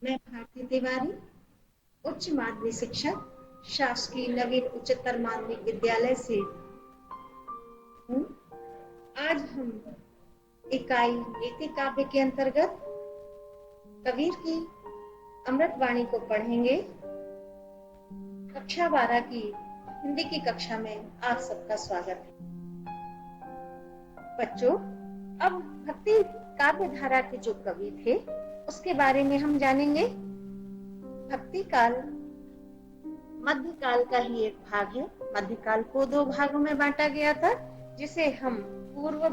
मैं भारती तिवारी, उच्च माध्यमिक शिक्षक, शासकीय नवीन उच्चतर माध्यमिक विद्यालय से हूँ। आज हम इकाई नीति काव्य के अंतर्गत कबीर की अमृतवाणी को पढ़ेंगे। कक्षा 12 की हिंदी की कक्षा में आप सबका स्वागत है। बच्चों, अब भक्ति काव्य धारा के जो कवि थे उसके बारे में हम जानेंगे। भक्ति काल मध्यकाल का ही एक भाग है। मध्यकाल को दो भागों में बांटा गया था, जिसे हम पूर्व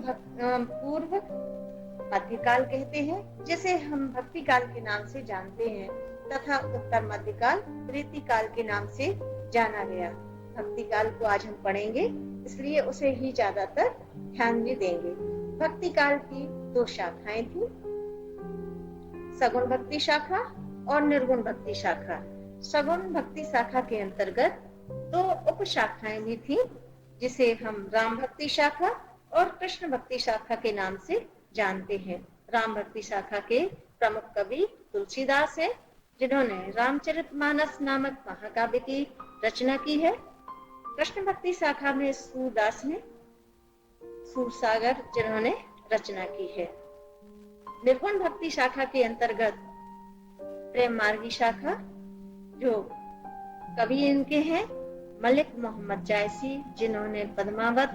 मध्यकाल कहते हैं, जिसे हम भक्ति काल के नाम से जानते हैं, तथा उत्तर मध्यकाल रीति काल के नाम से जाना गया। भक्ति काल को आज हम पढ़ेंगे, इसलिए उसे ही ज्यादातर ध्यान भी देंगे। भक्ति काल की दो शाखाएं थी, सगुण भक्ति शाखा और निर्गुण भक्ति शाखा। सगुण भक्ति शाखा के अंतर्गत दो उप शाखाएं भी थी, जिसे हम राम भक्ति शाखा और कृष्ण भक्ति शाखा के नाम से जानते हैं। राम भक्ति शाखा के प्रमुख कवि तुलसीदास है, जिन्होंने रामचरितमानस नामक महाकाव्य की रचना की है। कृष्ण भक्ति शाखा में सूरदास ने सूरसागर जिन्होंने रचना की है। निर्गुण भक्ति शाखा के अंतर्गत प्रेम मार्गी शाखा, जो कवि इनके हैं मलिक मोहम्मद जायसी, जिन्होंने पद्मावत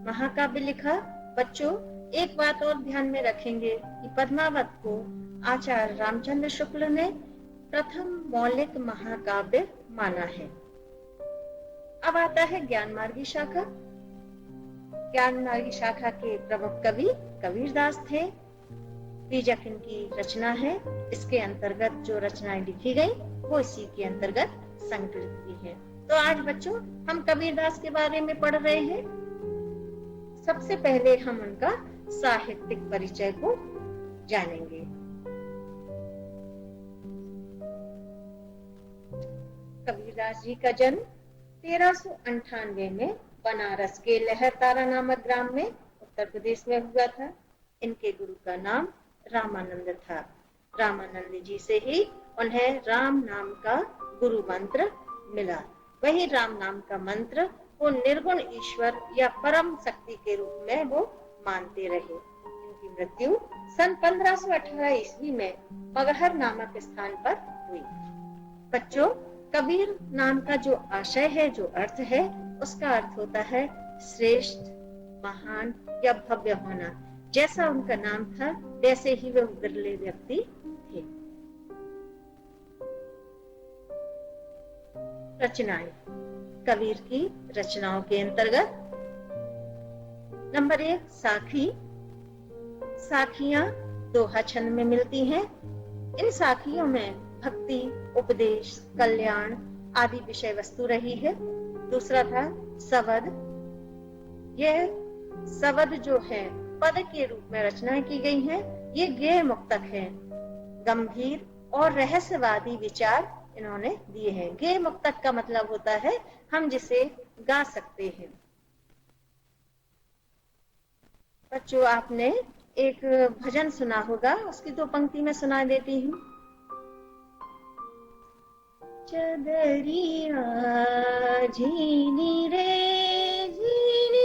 महाकाव्य लिखा। बच्चों, एक बात और ध्यान में रखेंगे कि पद्मावत को आचार्य रामचंद्र शुक्ल ने प्रथम मौलिक महाकाव्य माना है। अब आता है ज्ञान मार्गी शाखा। ज्ञान मार्गी शाखा के प्रमुख कवि कबीरदास थे। बीजक इनकी रचना है। इसके अंतर्गत जो रचनाएं लिखी गई वो इसी के अंतर्गत संकलित की है। तो आज बच्चों हम कबीरदास के बारे में पढ़ रहे हैं। सबसे पहले हम उनका साहित्यिक परिचय को जानेंगे। कबीरदास जी का जन्म 1398 में बनारस के लहरतारा नामक ग्राम में उत्तर प्रदेश में हुआ था। इनके गुरु का नाम रामानंद था। रामानंद जी से ही उन्हें राम नाम का गुरु मंत्र मिला। वही राम नाम का मंत्र वो निर्गुण ईश्वर या परम शक्ति के रूप में वो मानते रहे। इनकी मृत्यु सन 1518 ईस्वी में मगहर नामक स्थान पर हुई। बच्चों, कबीर नाम का जो आशय है, जो अर्थ है, उसका अर्थ होता है श्रेष्ठ, महान या भव्य होना। जैसा उनका नाम था वैसे ही वे बिरले व्यक्ति थे। रचनाएं। कबीर की रचनाओं के अंतर्गत नंबर 1 साखी। साखियां दोहा छंद में मिलती हैं। इन साखियों में भक्ति, उपदेश, कल्याण आदि विषय वस्तु रही है। दूसरा था सवद। यह सवद जो है पद के रूप में रचनाएं की गई हैं। ये गेय मुक्तक है। गंभीर और रहस्यवादी विचार इन्होंने दिए हैं। गेय मुक्तक का मतलब होता है हम जिसे गा सकते हैं। बच्चों, आपने एक भजन सुना होगा, उसकी दो पंक्ति में सुना देती हूँ। चदरिया झीनी रे झीनी,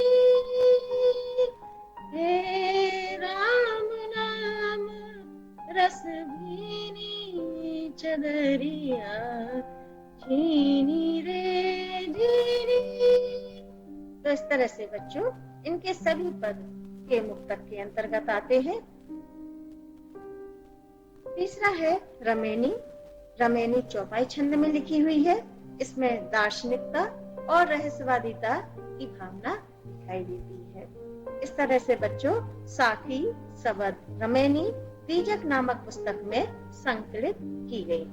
हे राम नाम रस भीनी, चदरिया झीनी रे झीनी। तो इस तरह से बच्चों इनके सभी पद के मुक्तक के अंतर्गत आते हैं। तीसरा है रमेनी। रमेनी चौपाई छंद में लिखी हुई है। इसमें दार्शनिकता और रहस्यवादिता की भावना दिखाई देती है। इस तरह से बच्चों साखी, सवद, रमेनी बीजक नामक पुस्तक में संकलित की गई।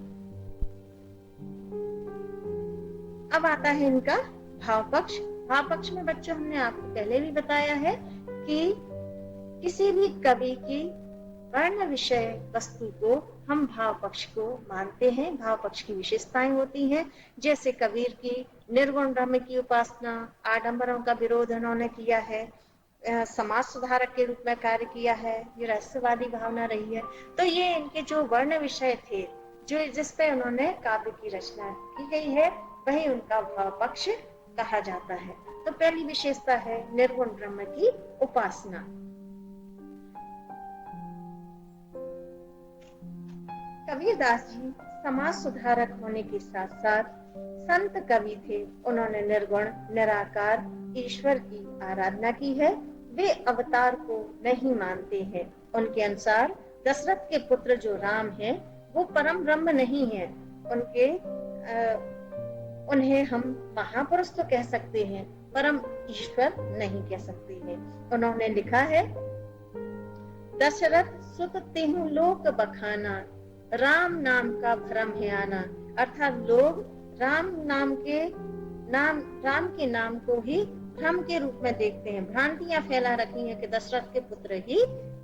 अब आता है इनका भाव पक्ष। भाव पक्ष में बच्चों हमने आपको पहले भी बताया है कि किसी भी कवि की वर्ण विषय वस्तु को हम भाव पक्ष को मानते हैं। भाव पक्ष की विशेषताएं होती हैं, जैसे कबीर की निर्गुण ब्रह्म की उपासना, आडंबरों का विरोध उन्होंने किया है, समाज सुधारक के रूप में कार्य किया है, ये रहस्यवादी भावना रही है। तो ये इनके जो वर्ण विषय थे, जो जिस पे उन्होंने काव्य की रचना की गई है वही उनका भाव पक्ष कहा जाता है। तो पहली विशेषता है निर्गुण ब्रह्म की उपासना। कबीरदास जी समाज सुधारक होने के साथ साथ संत कवि थे। उन्होंने निर्गुण निराकार ईश्वर की आराधना की है। वे अवतार को नहीं मानते हैं। उनके अनुसार दशरथ के पुत्र जो राम है वो परम ब्रह्म नहीं है। उन्हें हम महापुरुष तो कह सकते हैं, परम ईश्वर नहीं कह सकते हैं। उन्होंने लिखा है, दशरथ सुत तेहु लोक बखाना, राम नाम का भ्रम है आना। अर्थात लोग राम के नाम को ही भ्रम के रूप में देखते हैं। भ्रांतियां फैला रखी हैं कि दशरथ के पुत्र ही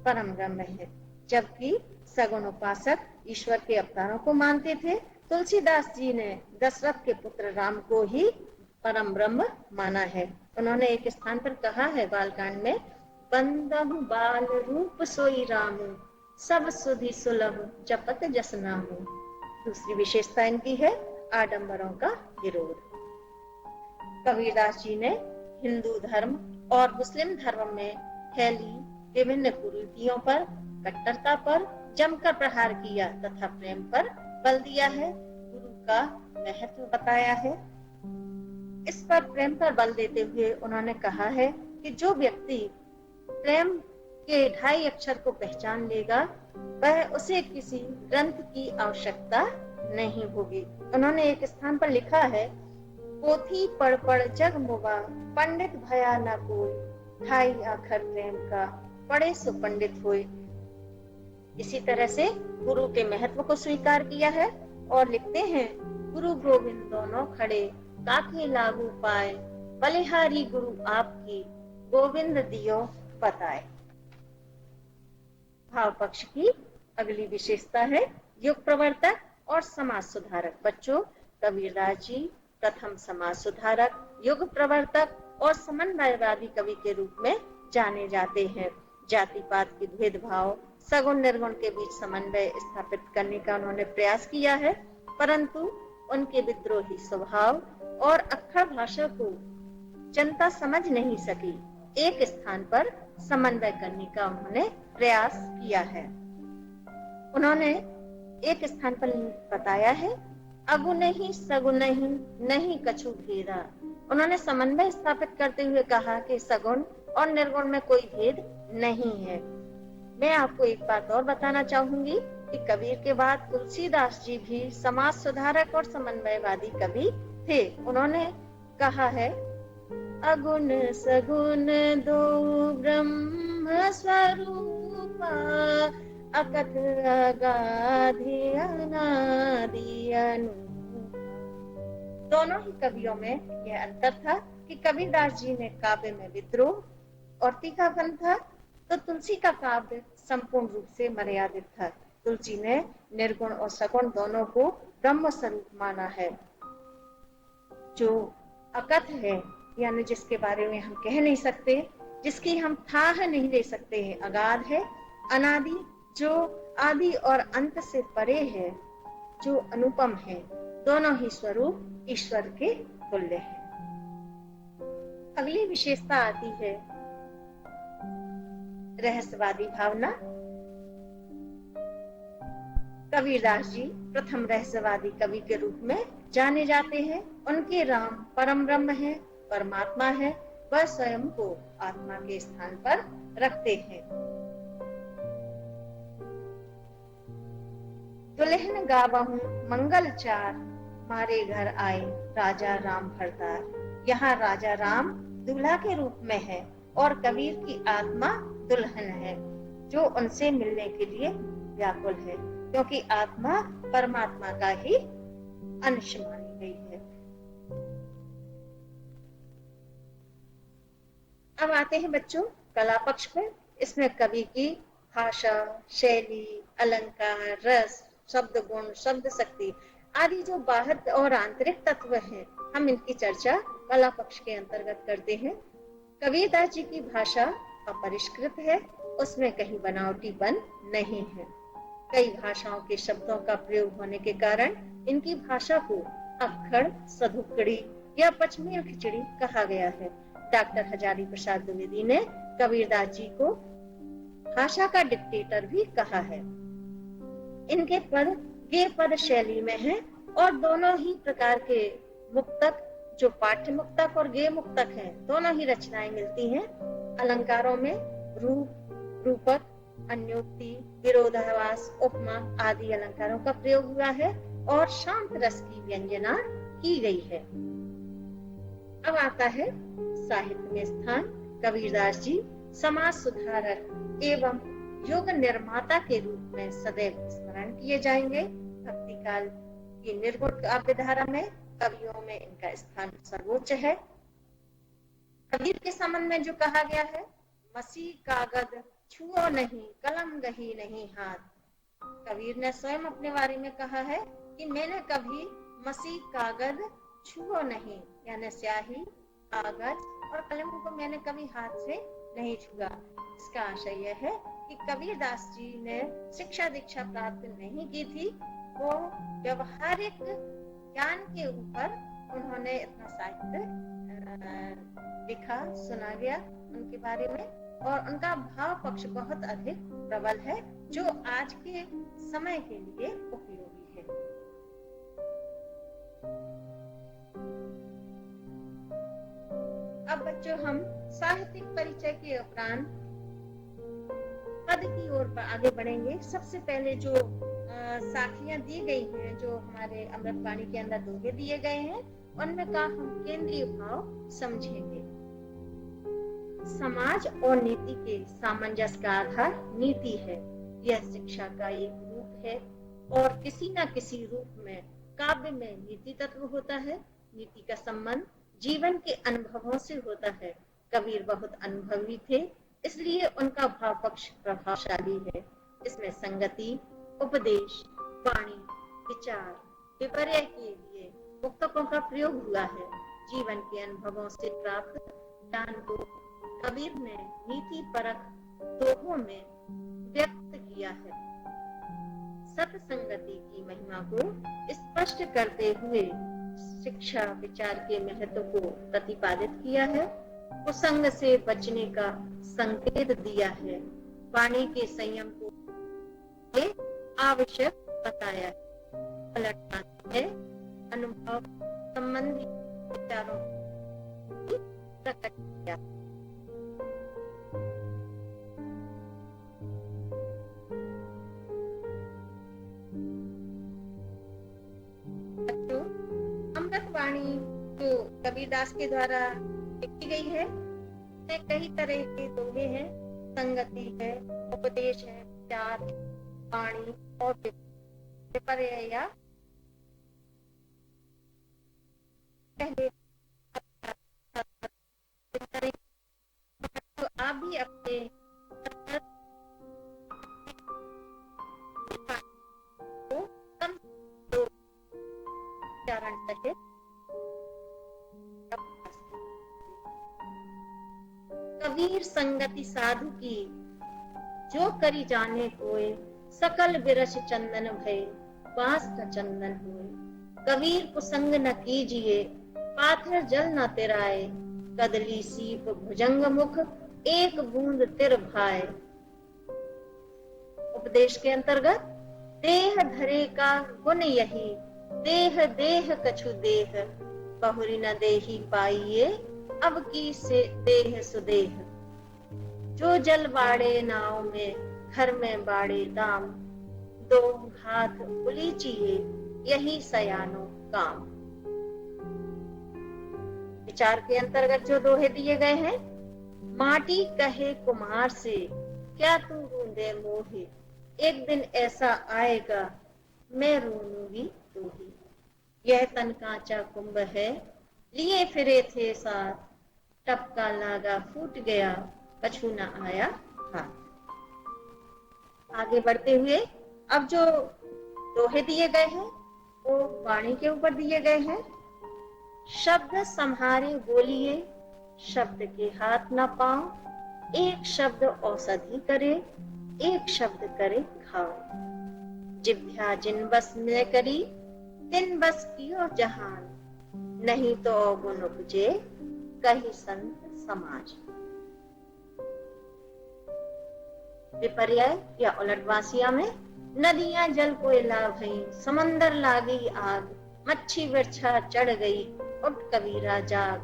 परम ब्रह्म है, जबकि सगुण उपासक ईश्वर के अवतारों को मानते थे। तुलसीदास जी ने दशरथ के पुत्र राम को ही परम ब्रह्म माना है। उन्होंने एक स्थान पर कहा है बालकांड में, बंदहु बाल रूप सोई रामु, सब सुधि सुलभ जपत जस नामु। दूसरी विशेषता इनकी है आडंबरों का विरोध। कबीरदास जी ने हिंदू धर्म और मुस्लिम धर्म में फैली विभिन्न कुरीतियों पर, कट्टरता पर जमकर प्रहार किया तथा प्रेम पर बल दिया है। गुरु का महत्व बताया है। इस पर प्रेम पर बल देते हुए उन्होंने कहा है कि जो व्यक्ति प्रेम के 2.5 अक्षर को पहचान लेगा वह उसे किसी ग्रंथ की आवश्यकता नहीं होगी। उन्होंने एक स्थान पर लिखा है, पोथी पढ़ पढ़ जग मुवा, पंडित भया न कोई, 2.5 अक्षर प्रेम का, पढ़े सो पंडित होए। इसी तरह से गुरु के महत्व को स्वीकार किया है और लिखते हैं, गुरु गोविंद दोनों खड़े, काके लागू पाए, बलिहारी गुरु आपकी, गोविंद दियो बताए। भाव पक्ष की अगली विशेषता है युग प्रवर्तक और समाज सुधारक। बच्चों, कबीरदास जी प्रथम समाज सुधारक, युग प्रवर्तक और समन्वयवादी कवि के रूप में जाने जाते हैं। जाति पात के भेदभाव, सगुण निर्गुण के बीच समन्वय स्थापित करने का उन्होंने प्रयास किया है, परंतु उनके विद्रोही स्वभाव और अक्खड़ भाषा को जनता समझ नहीं सकी। एक स्थान पर समन्वय करने का उन्होंने प्रयास किया है। उन्होंने एक स्थान पर बताया है, अगु नहीं सगु नहीं, नहीं कछु भेदा। उन्होंने समन्वय स्थापित करते हुए कहा कि सगुण और निर्गुण में कोई भेद नहीं है। मैं आपको एक बात और बताना चाहूंगी कि कबीर के बाद तुलसीदास जी भी समाज सुधारक और समन्वयवादी कवि थे। उन्होंने कहा है, अगुण सगुण दो ब्रह्म स्वरूपा, अकथ अगाधि अनादि अनूपा। दोनों ही कवियों में यह अंतर था कि कबीरदास जी ने काव्य में विद्रोह और तीखापन था, तो तुलसी का काव्य संपूर्ण रूप से मर्यादित था। तुलसी ने निर्गुण और सगुण दोनों को ब्रह्म स्वरूप माना है। जो अकथ है, यानी जिसके बारे में हम कह नहीं सकते, जिसकी हम थाह नहीं ले सकते हैं, अगाध है। अनादि, जो आदि और अंत से परे है, जो अनुपम है। दोनों ही स्वरूप ईश्वर के तुल्य है। अगली विशेषता आती है रहस्यवादी भावना। कबीरदास जी प्रथम रहस्यवादी कवि के रूप में जाने जाते हैं। उनके राम परम ब्रह्म है, परमात्मा है। वह स्वयं को आत्मा के स्थान पर रखते हैं। दुल्हन गावहूं मंगल चार, मारे घर आए राजा राम भरतार। यहाँ राजा राम दूल्हा के रूप में है और कबीर की आत्मा दुल्हन है, जो उनसे मिलने के लिए व्याकुल है, क्योंकि आत्मा परमात्मा का ही अंश मानी गई है। अब आते हैं बच्चों कला पक्ष पर। इसमें कवि की भाषा, शैली, अलंकार, रस, शब्द गुण, शब्द शक्ति आदि जो बाह्य और आंतरिक तत्व हैं, हम इनकी चर्चा कला पक्ष के अंतर्गत करते हैं। कबीरदास जी की भाषा अपरिष्कृत है, उसमें कहीं बनावटीपन नहीं है। कई भाषाओं के शब्दों का प्रयोग होने के कारण इनकी भाषा को अक्खड़, सधुक्कड़ी या पचमेल खिचड़ी कहा गया है। डॉक्टर हजारी प्रसाद द्विवेदी ने कबीरदास जी को भाषा का डिक्टेटर भी कहा है। इनके पद गे पद शैली में हैं और दोनों ही प्रकार के मुक्तक, जो पाठ्य मुक्तक और गे मुक्तक हैं, दोनों ही रचनाएं मिलती हैं। अलंकारों में रूप, रूपक, अन्योक्ति, विरोधाभास, उपमा आदि अलंकारों का प्रयोग हुआ है और शांत रस की व्यंजना की गई है। अब आता है साहित्य में स्थान। कबीरदास जी समाज सुधारक एवं युग निर्माता के रूप में सदैव स्मरण किए जाएंगे। भक्ति काल की निर्गुण काव्य धारा में कवियों में इनका स्थान सर्वोच्च है। कबीर के संबंध में जो कहा गया है, मसी कागज छुओ नहीं, कलम गही नहीं हाथ। कबीर ने स्वयं अपने बारे में कहा है कि मैंने कभी मसी कागज छुओ नहीं, यानी स्याही, कागज और कलम को मैंने कभी हाथ से नहीं छुआ। इसका आशय यह है कि कबीरदास जी ने शिक्षा दीक्षा प्राप्त नहीं की थी। वो व्यवहारिक ज्ञान के ऊपर उन्होंने इतना साहित्य लिखा, सुना गया उनके बारे में, और उनका भाव पक्ष बहुत अधिक प्रबल है, जो आज के समय के लिए उपयोगी है। अब बच्चों, हम साहित्यिक परिचय के उपरांत पद की ओर आगे बढ़ेंगे। सबसे पहले जो साखियां दी गई हैं, जो हमारे अमृतवाणी के अंदर दोहे दिए गए हैं, उनमें का हम केंद्रीय भाव समझेंगे। समाज और नीति के सामंजस्य का आधार नीति है। यह शिक्षा का एक रूप है और किसी न किसी रूप में काव्य में नीति तत्व होता है। नीति का संबंध जीवन के अनुभवों से होता है। कबीर बहुत अनुभवी थे, इसलिए उनका भाव पक्ष प्रभावशाली है। इसमें संगति, उपदेश, वाणी, विचार, विपर्य के लिए मुक्तकों का प्रयोग हुआ है। जीवन के अनुभवों से प्राप्त ज्ञान को कबीर ने नीति परक दोहों में व्यक्त किया है। सत्संगति की महिमा को स्पष्ट करते हुए शिक्षा विचार के महत्व को प्रतिपादित किया है। कुसंग से बचने का संकेत दिया है। वाणी के संयम को आवश्यक बताया है। पलटना है अनुभव संबंधी विचारों की प्रकट किया। अमृतवाणी जो कबीरदास के द्वारा लिखी गई है, इसमें कई तरह के दोहे हैं। संगति है, उपदेश है, विचार, वाणी और विपर्य या पहले तो आप भी अपने उच्चारण सहित कबीर संगति साधु की जो करी जाने कोय, सकल बिरछ चंदन भय बांस का चंदन होय। कबीर कुसंग न कीजिए, पाथर जल न तिराए, कदली सीप भुजंग मुख एक बूंद तिर भाए। उपदेश के अंतर्गत देह धरे का गुण यही, देह देह कछु देह, बहुरी न देही पाइए, अब की से देह सुदेह। जो जल बाड़े नाव में, घर में बाड़े दाम, दो हाथ उलीचिए, यही सयानो काम। विचार के अंतर्गत जो दोहे दिए गए हैं, माटी कहे कुम्हार से, क्या तू रूंदे मोहे, एक दिन ऐसा आएगा मैं रूंगी तू ही। यह तन कांचा कुंभ है, लिए फिरे थे साथ, टपका लागा फूट गया, कछु न आया हाथ। आगे बढ़ते हुए अब जो दोहे दिए गए हैं वो वाणी के ऊपर दिए गए हैं। शब्द संहारे बोलिए, शब्द के हाथ न पाओ, एक शब्द औषधि करे, एक शब्द करे घाव। जिभ्या जिन बस में करी, तिन बस कियो जहान, नहीं तो गुण उपजे कही संत समाज। विपर्य या उलटवासिया में नदियां जल कोयला भई, समंदर लागी आग, मच्छी बिरछा चढ़ गई, उठ कबीरा जाग,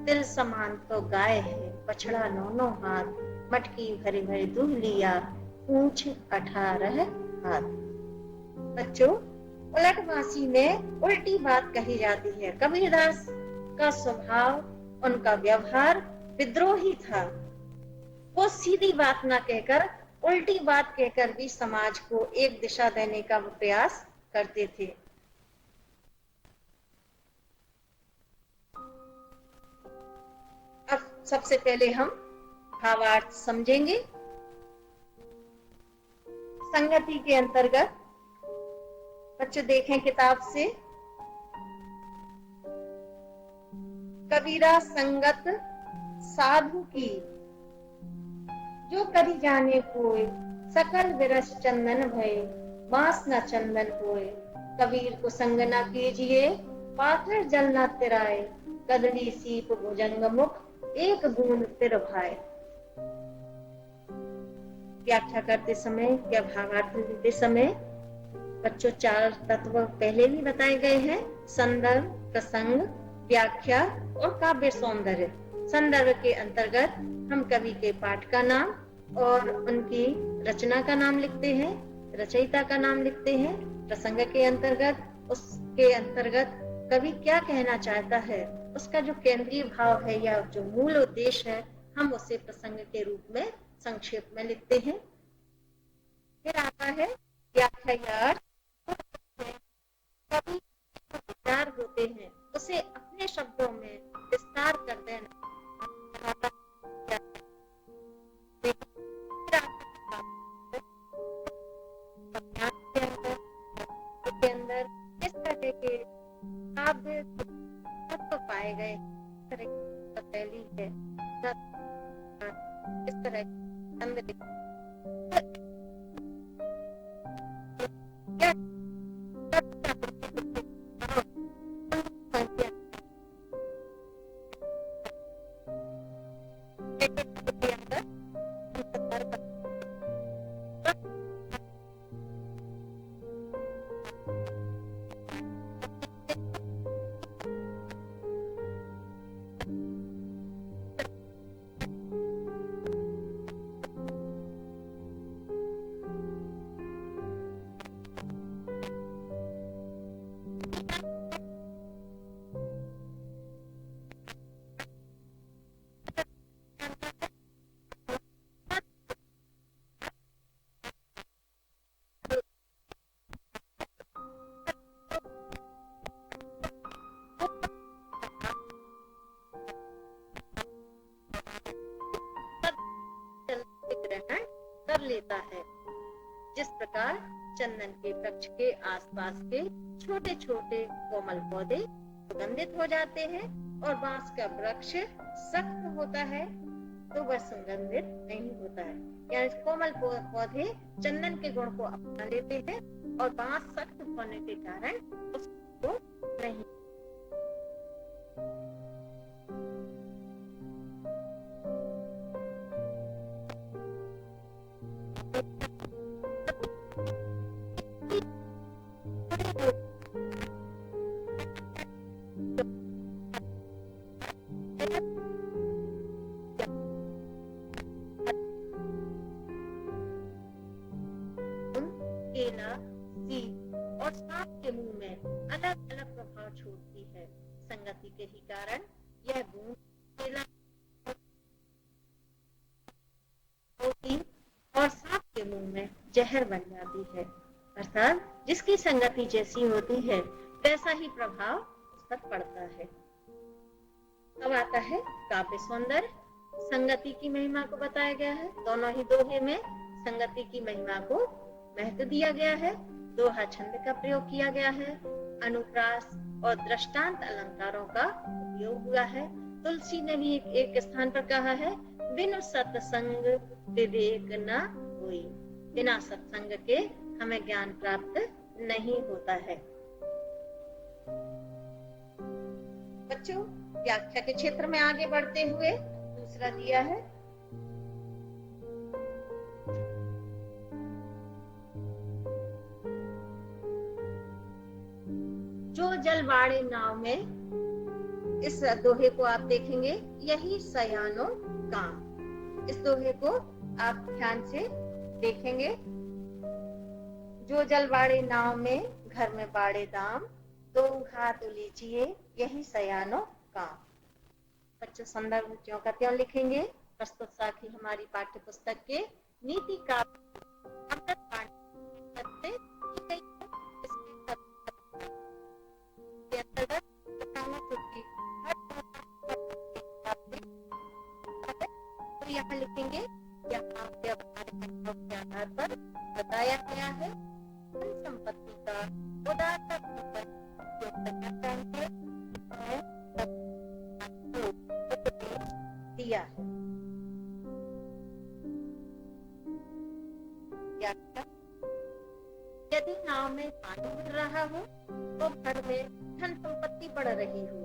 तिल समान तो गाय है, बछड़ा नौनो हाथ, मटकी भरी भरी दूध लिया, पूंछ 18 हाथ। बच्चों, उलटवासी में उल्टी बात कही जाती है। कबीरदास का स्वभाव, उनका व्यवहार विद्रोही था। वो सीधी बात ना कहकर उल्टी बात कहकर भी समाज को एक दिशा देने का प्रयास करते थे। अब सबसे पहले हम भावार्थ समझेंगे। संगति के अंतर्गत बच्चे देखें किताब से, कबीरा संगत साधु की, जो करी जाने कोय, सकल विरस चंदन भय, बांस न चंदन होय। कबीर को संग न कीजिए, पाथर जल न तिराए, कदली सीप भुजंग मुख, एक बूंद तिर भाए। व्याख्या करते समय या भावार्थ देते समय बच्चों 4 तत्व पहले भी बताए गए हैं: संदर्भ, प्रसंग, व्याख्या और काव्य सौंदर्य। संदर्भ के अंतर्गत हम कवि के पाठ का नाम और उनकी रचना का नाम लिखते हैं, रचयिता का नाम लिखते हैं। प्रसंग के अंतर्गत उसके अंतर्गत कवि क्या कहना चाहता है, उसका जो केंद्रीय भाव है या जो मूल उद्देश्य है, हम उसे प्रसंग के रूप में संक्षेप में लिखते हैं। फिर आता है व्याख्या। कवि विचार होते हैं, उसे अपने शब्दों में विस्तार कर देना। के अंदर इस तरह के काव्य तत्व पाए गए, इस तरह की शैली है, इस तरह ग्रहण कर लेता है। जिस प्रकार चंदन के वृक्ष के आसपास के छोटे छोटे कोमल पौधे सुगंधित हो जाते हैं और बांस का वृक्ष सख्त होता है तो वह सुगंधित नहीं होता है। यानी कोमल पौधे चंदन के गुण को अपना लेते हैं और बांस सख्त होने के कारण उसको नहीं। केला, सीप और सांप के मुंह में अलग अलग प्रभाव छोड़ती है। संगति के ही कारण यह बूंद केला और सांप के मुंह में जहर बन जाती है। अर्थात जिसकी संगति जैसी होती है वैसा ही प्रभाव उस पर पड़ता है। अब आता है काव्य सौंदर्य। संगति की महिमा को बताया गया है। दोनों ही दोहे में संगति की महिमा को महत्व दिया गया है। दोहा छंद का प्रयोग किया गया है। अनुप्रास और दृष्टांत अलंकारों का उपयोग हुआ है। तुलसी ने भी एक स्थान पर कहा है, बिनु सत्संग विवेक न होई। बिना सत्संग के हमें ज्ञान प्राप्त नहीं होता है। बच्चों, व्याख्या के क्षेत्र में आगे बढ़ते हुए दूसरा दिया है, जो जल बाड़े नाव में। इस दोहे को आप देखेंगे, यही सयानो काम। इस दोहे को आप ध्यान से देखेंगे। जो जल बाड़े नाव में, घर में बाड़े दाम, दो हाथ उलीचिए, यही सयानो काम। बच्चों, संदर्भ ज्यों का त्यों लिखेंगे। प्रस्तुत साखी हमारी पाठ्य पुस्तक के नीति का तो यहाँ लिखेंगे, यहाँ व्यवहारिक के आधार पर बताया गया है संपत्ति का उदाहरण दिया है। यदि नाव में पानी भर रहा हो तो घर में धन संपत्ति बढ़ रही हो,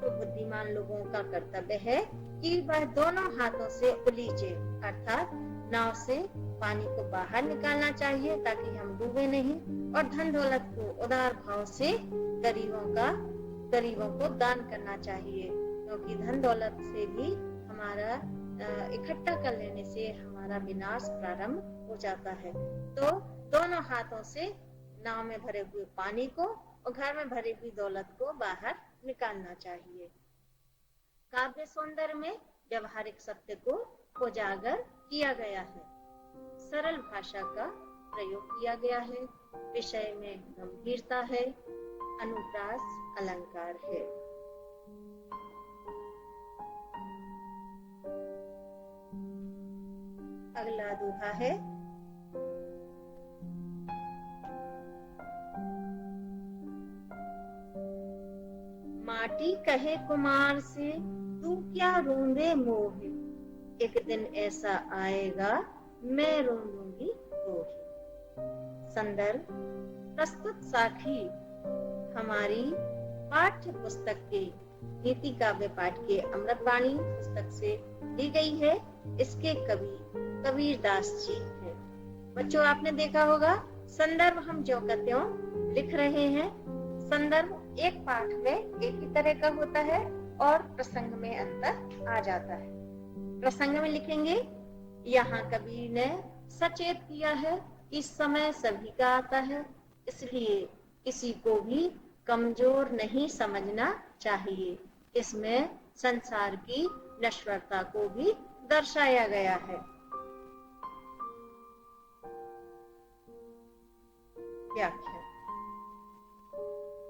तो बुद्धिमान लोगों का कर्तव्य है कि वह दोनों हाथों से उलीचे, अर्थात नाव से पानी को बाहर निकालना चाहिए ताकि हम डूबे नहीं, और धन दौलत को उदार भाव से गरीबों को दान करना चाहिए, क्योंकि धन दौलत से भी हमारा इकट्ठा कर लेने से हमारा विनाश प्रारंभ हो जाता है। तो दोनों हाथों से नाव में भरे हुए पानी को और घर में भरी हुई दौलत को बाहर निकालना चाहिए। काव्य सौंदर्य में व्यवहारिक सत्य को उजागर किया गया है, सरल भाषा का प्रयोग किया गया है, विषय में गंभीरता है, अनुप्रास अलंकार है। अगला दोहा है, माटी कहे कुमार से तू क्या रोंदे मोह, एक दिन ऐसा आएगा मैं रोंदूंगी रोही। संदर्भ, प्रस्तुत साखी हमारी पाठ्य पुस्तक के नीति काव्य पाठ के अमृतवाणी पुस्तक से ली गई है। इसके कवि कबीर दास जी हैं। बच्चों, आपने देखा होगा संदर्भ हम ज्यों का त्यों लिख रहे हैं। संदर्भ एक पाठ में एक ही तरह का होता है और प्रसंग में अंतर आ जाता है। प्रसंग में लिखेंगे, यहाँ कबीर ने सचेत किया है कि समय सभी का आता है, इसलिए किसी को भी कमजोर नहीं समझना चाहिए। इसमें संसार की नश्वरता को भी दर्शाया गया है।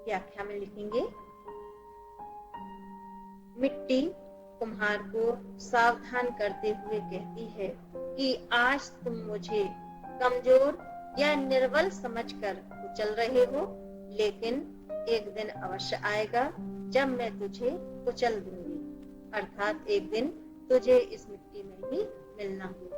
व्याख्या में लिखेंगे, मिट्टी कुम्हार को सावधान करते हुए कहती है कि आज तुम मुझे कमजोर या निर्बल समझकर कुचल रहे हो, लेकिन एक दिन अवश्य आएगा जब मैं तुझे कुचल दूंगी, अर्थात एक दिन तुझे इस मिट्टी में ही मिलना होगा।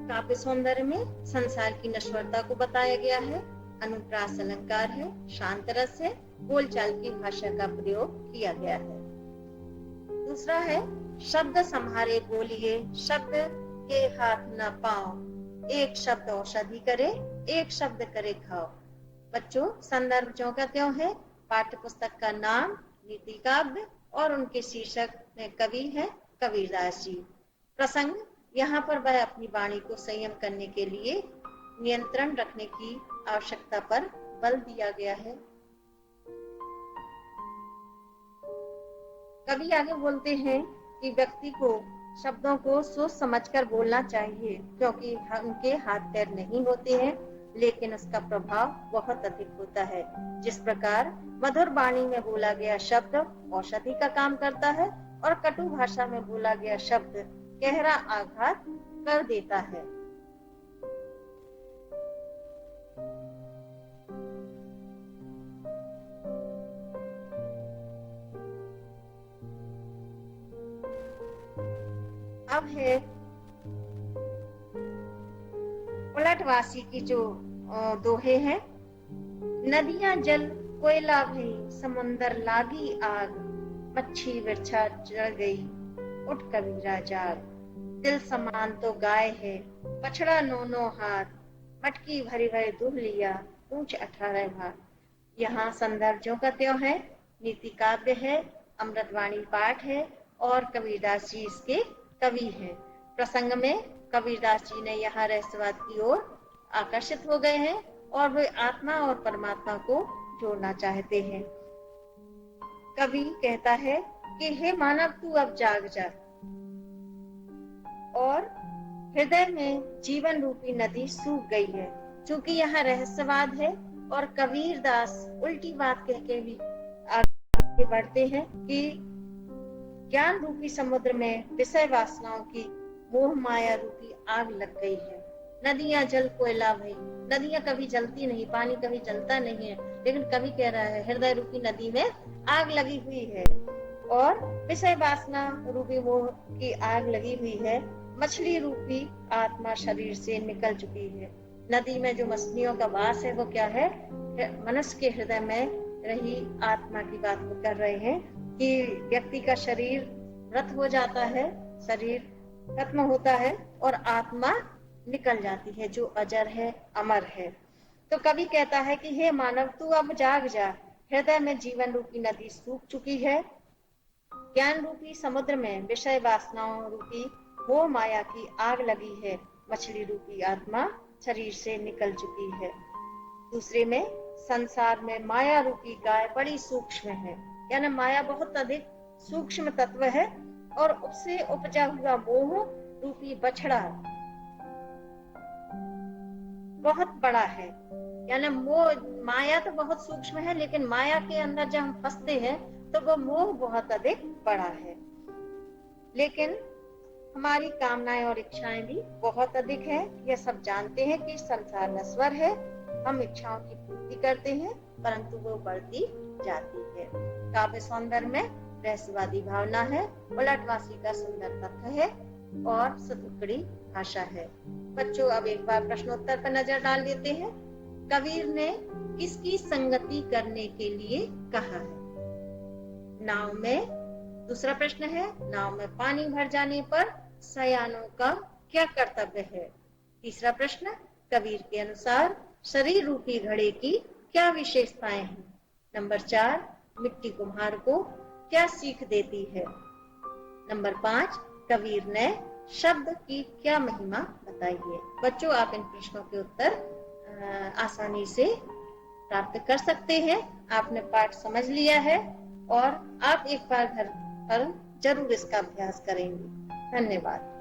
काव्य सौंदर्य में संसार की नश्वरता को बताया गया है, अनुप्रास अलंकार है, शांत रस है, बोलचाल की भाषा का प्रयोग किया गया है। दूसरा है, शब्द संहारे बोलिए, शब्द के हाथ न पाओ, एक शब्द औषधि करे, एक शब्द करे खाओ। बच्चों, संदर्भ ज्यों का त्यों है। पाठ्य पुस्तक का नाम नीति काव्य और उनके शीर्षक में कवि है कबीरदास जी। प्रसंग, यहाँ पर वह अपनी वाणी को संयम करने के लिए नियंत्रण रखने की आवश्यकता पर बल दिया गया है। कवि आगे बोलते हैं कि व्यक्ति को शब्दों को सोच समझकर बोलना चाहिए, क्योंकि उनके हाथ पैर नहीं होते हैं, लेकिन उसका प्रभाव बहुत अधिक होता है। जिस प्रकार मधुर वाणी में बोला गया शब्द औषधि का काम करता है और कटु भाषा में बोला गया शब्द गहरा आघात कर देता है। अब है उलटवासी की जो दोहे हैं। नदियां जल कोयला भई, समुंदर लागी आग, मच्छी बिरछा जल गई, उठ कबीरा जाग। दिल समान तो गाय है, बछड़ा नौ हाथ, मटकी भरी भरी दूध लिया, पूछ 18 भाग। यहाँ संदर्भों का त्यों है, नीति काव्य है, अमृतवाणी पाठ है और कबीरदास जी इसके कवि हैं। प्रसंग में कबीरदास जी ने यहाँ रहस्यवाद की ओर आकर्षित हो गए हैं और वे आत्मा और परमात्मा को जोड़ना चाहते हैं। कवि कहता है कि हे मानव तू अब जाग जा और हृदय में जीवन रूपी नदी सूख गई है। चूंकि यहाँ रहस्यवाद है और कबीरदास उल्टी बात कह के भी आगे बढ़ते हैं कि ज्ञान रूपी समुद्र में विषय वासनाओं की मोह माया रूपी आग लग गई है। नदियां जल कोयला भई, नदियां कभी जलती नहीं, पानी कभी जलता नहीं है, लेकिन कवि कह रहा है हृदय रूपी नदी में आग लगी हुई है और विषय वासना रूपी मोह की आग लगी हुई है। मछली रूपी आत्मा शरीर से निकल चुकी है। नदी में जो मछलियों का वास है वो क्या है, मनुष्य के हृदय में रही आत्मा की बात वो कर रहे हैं कि व्यक्ति का शरीर मृत हो जाता है, शरीर खत्म होता है और आत्मा निकल जाती है जो अजर है, अमर है। तो कवि कहता है कि हे मानव तू अब जाग जा, हृदय में जीवन रूपी नदी सूख चुकी है। ज्ञान रूपी समुद्र में विषय वासनाओं रूपी मोह माया की आग लगी है। मछली रूपी आत्मा शरीर से निकल चुकी है। दूसरे में संसार में माया रूपी गाय बड़ी सूक्ष्म है, यानी माया बहुत अधिक सूक्ष्म तत्व है और उससे उपजा हुआ मोह रूपी बछड़ा बहुत बड़ा है। यानी मोह माया तो बहुत सूक्ष्म है, लेकिन माया के अंदर जब हम फंसते हैं तो वो मोह बहुत अधिक बड़ा है। लेकिन हमारी कामनाएं और इच्छाएं भी बहुत अधिक है। यह सब जानते हैं कि संसार नश्वर है, हम इच्छाओं की पूर्ति करते हैं परंतु वो बढ़ती जाती है। काव्य सौंदर्य में रहस्यवादी भावना है, उलटवासी का सुंदर तथ्य है और सतुकड़ी भाषा है। बच्चों अब एक बार प्रश्नोत्तर पर नजर डाल लेते हैं। कबीर ने किसकी संगति करने के लिए कहा है? नाव में, दूसरा प्रश्न है नाव में पानी भर जाने पर सयानों का क्या कर्तव्य है? तीसरा प्रश्न, कबीर के अनुसार शरीर रूपी घड़े की क्या विशेषताएं हैं? नंबर 4, मिट्टी कुम्हार को क्या सीख देती है? नंबर 5, कबीर ने शब्द की क्या महिमा बताई है? बच्चों आप इन प्रश्नों के उत्तर आसानी से प्राप्त कर सकते हैं। आपने पाठ समझ लिया है और आप एक बार घर पर जरूर इसका अभ्यास करेंगे। धन्यवाद।